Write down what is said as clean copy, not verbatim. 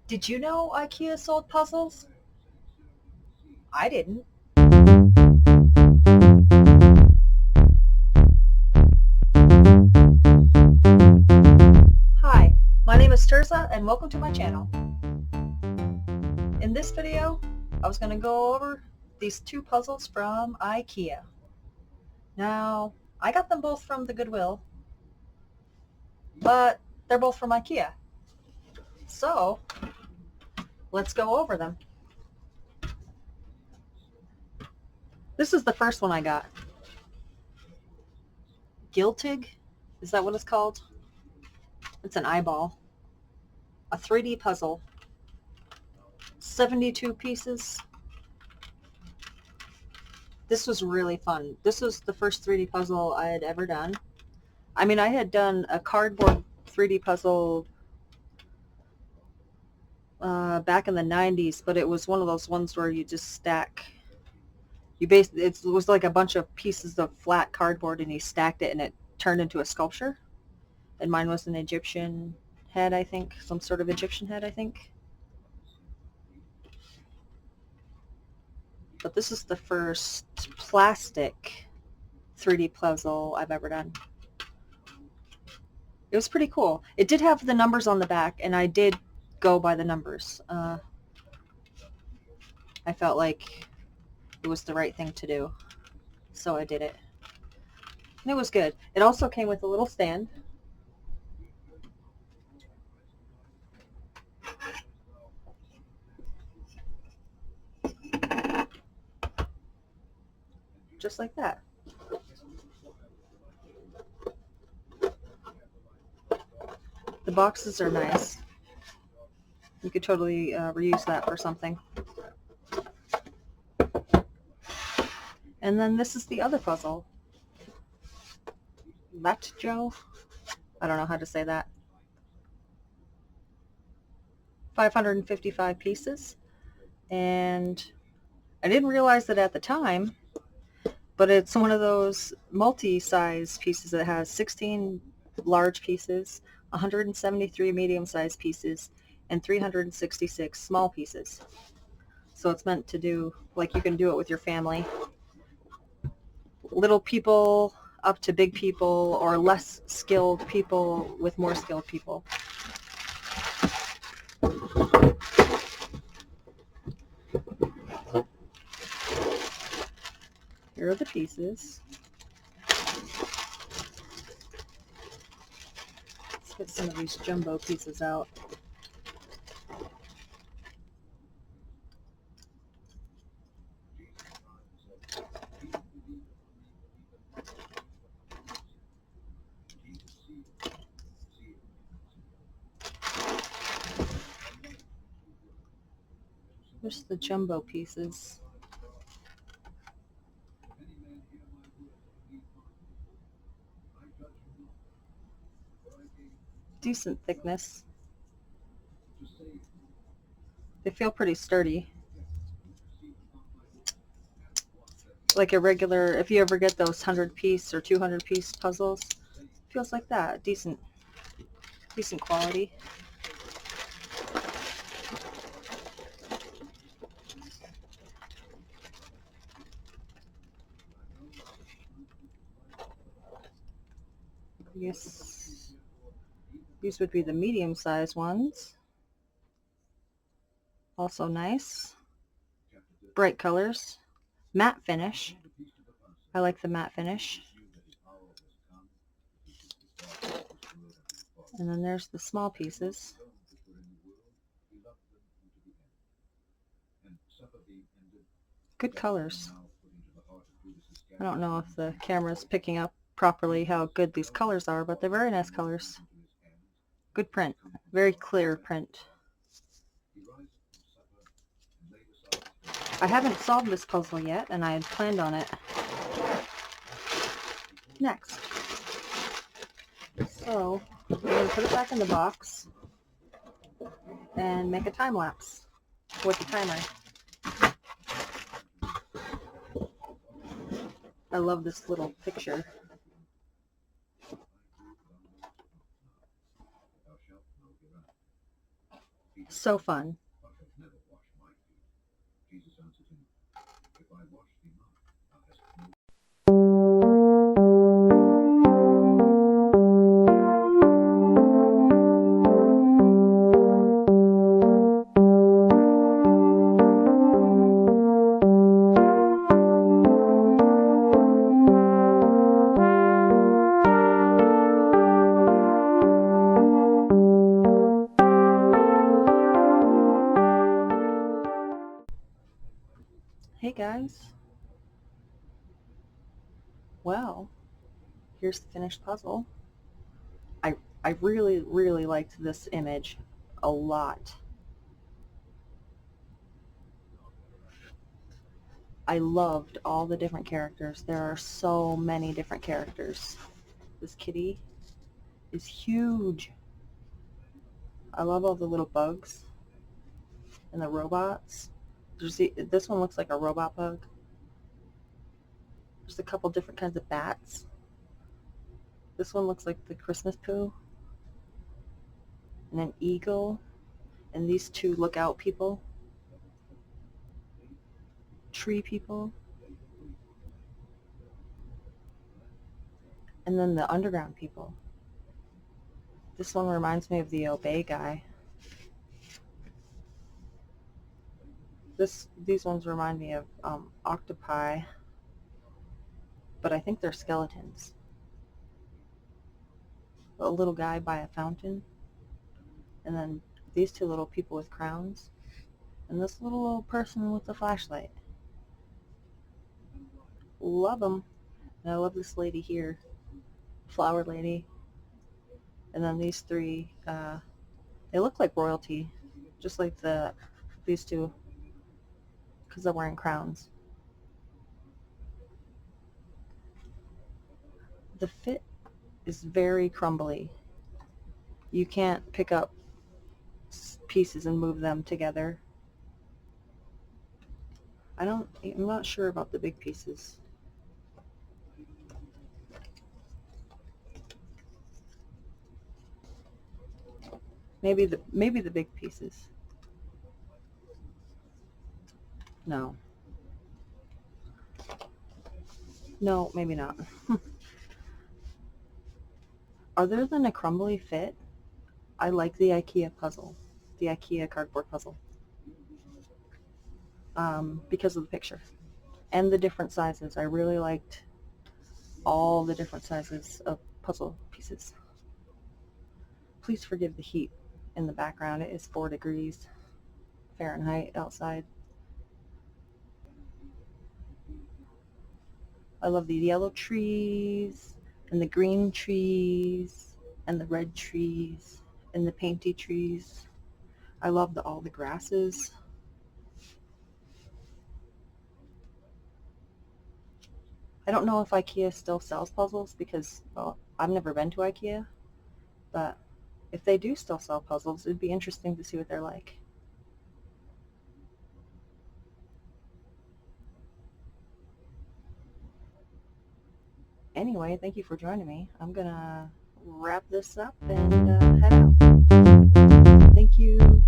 Did you know IKEA sold puzzles? I didn't. Hi, my name is Terza and welcome to my channel. In this video, I was going to go over these two puzzles from IKEA. Now, I got them both from the Goodwill, but they're both from IKEA. So, let's go over them. This is the first one I got. Giltig? Is that what it's called? It's an eyeball. A 3D puzzle. 72 pieces. This was really fun. This was the first 3D puzzle I had ever done. I mean, I had done a cardboard 3D puzzle back in the 90s, but it was one of those ones where you just stack. It was like a bunch of pieces of flat cardboard and you stacked it and it turned into a sculpture. And mine was an Egyptian head, I think. Some sort of Egyptian head, I think. But this is the first plastic 3D puzzle I've ever done. It was pretty cool. It did have the numbers on the back, and I did go by the numbers. I felt like it was the right thing to do, so I did it. And it was good. It also came with a little stand. Just like that. The boxes are nice. You could totally reuse that for something. And then this is the other puzzle. Lattjo? I don't know how to say that. 555 pieces. And I didn't realize it at the time, but it's one of those multi-size pieces that has 16 large pieces, 173 medium-sized pieces, and 366 small pieces. So it's meant to do, like, you can do it with your family. Little people up to big people, or less skilled people with more skilled people. Here are the pieces. Let's get some of these jumbo pieces out. Here's the jumbo pieces. Decent thickness. They feel pretty sturdy. Like a regular, if you ever get those 100-piece or 200-piece puzzles, it feels like that. Decent quality. I guess these would be the medium-sized ones. Also nice. Bright colors. Matte finish. I like the matte finish. And then there's the small pieces. Good colors. I don't know if the camera's picking up properly how good these colors are, but they're very nice colors. Good print. Very clear print. I haven't solved this puzzle yet, and I had planned on it next. So, I'm going to put it back in the box and make a time lapse with the timer. I love this little picture. So fun. Hey guys. Well, here's the finished puzzle. I really, really liked this image a lot. I loved all the different characters. There are so many different characters. This kitty is huge. I love all the little bugs and the robots. This one looks like a robot bug. There's a couple different kinds of bats. This one looks like the Christmas poo. And an eagle. And these two lookout people. Tree people. And then the underground people. This one reminds me of the Obey guy. These ones remind me of octopi, but I think they're skeletons. A little guy by a fountain, and then these two little people with crowns, and this little person with the flashlight. Love them. And I love this lady here, flower lady, and then these three. They look like royalty, just like these two, because they're wearing crowns. The fit is very crumbly. You can't pick up pieces and move them together. I'm not sure about the big pieces. Maybe the big pieces. No. No, maybe not. Other than a crumbly fit, I like the IKEA puzzle, the IKEA cardboard puzzle, because of the picture and the different sizes. I really liked all the different sizes of puzzle pieces. Please forgive the heat in the background. It is 4 degrees Fahrenheit outside. I love the yellow trees and the green trees and the red trees and the painty trees. I love all the grasses. I don't know if IKEA still sells puzzles because, well, I've never been to IKEA, but if they do still sell puzzles, it'd be interesting to see what they're like. Anyway, thank you for joining me. I'm gonna wrap this up and head out. Thank you.